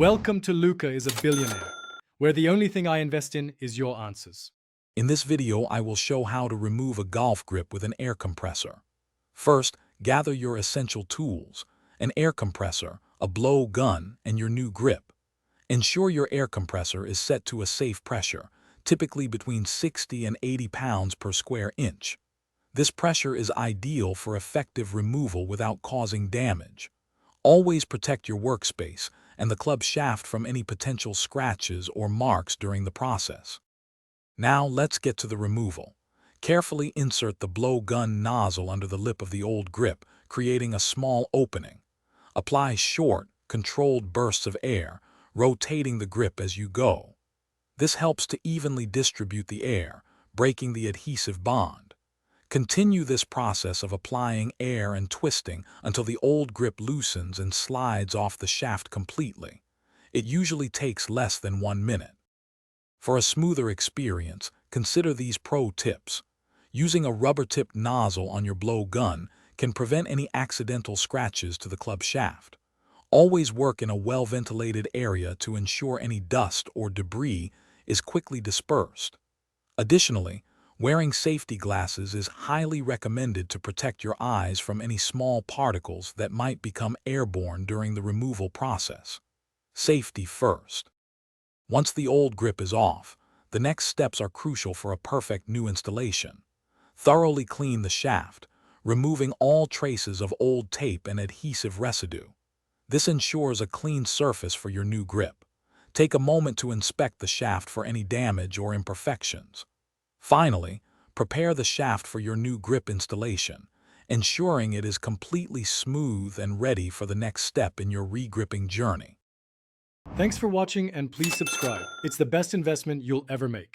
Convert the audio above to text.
Welcome to Luca is a Billionaire, where the only thing I invest in is your answers. In this video, I will show how to remove a golf grip with an air compressor. First, gather your essential tools, an air compressor, a blow gun, and your new grip. Ensure your air compressor is set to a safe pressure, typically between 60 and 80 pounds per square inch. This pressure is ideal for effective removal without causing damage. Always protect your workspace and the club shaft from any potential scratches or marks during the process. Now let's get to the removal. Carefully insert the blow gun nozzle under the lip of the old grip, creating a small opening. Apply short, controlled bursts of air, rotating the grip as you go. This helps to evenly distribute the air, breaking the adhesive bond. Continue this process of applying air and twisting until the old grip loosens and slides off the shaft completely. It usually takes less than 1 minute. For a smoother experience, consider these pro tips. Using a rubber-tipped nozzle on your blow gun can prevent any accidental scratches to the club shaft. Always work in a well-ventilated area to ensure any dust or debris is quickly dispersed. Additionally, wearing safety glasses is highly recommended to protect your eyes from any small particles that might become airborne during the removal process. Safety first. Once the old grip is off, the next steps are crucial for a perfect new installation. Thoroughly clean the shaft, removing all traces of old tape and adhesive residue. This ensures a clean surface for your new grip. Take a moment to inspect the shaft for any damage or imperfections. Finally, prepare the shaft for your new grip installation, ensuring it is completely smooth and ready for the next step in your re-gripping journey. Thanks for watching and please subscribe. It's the best investment you'll ever make.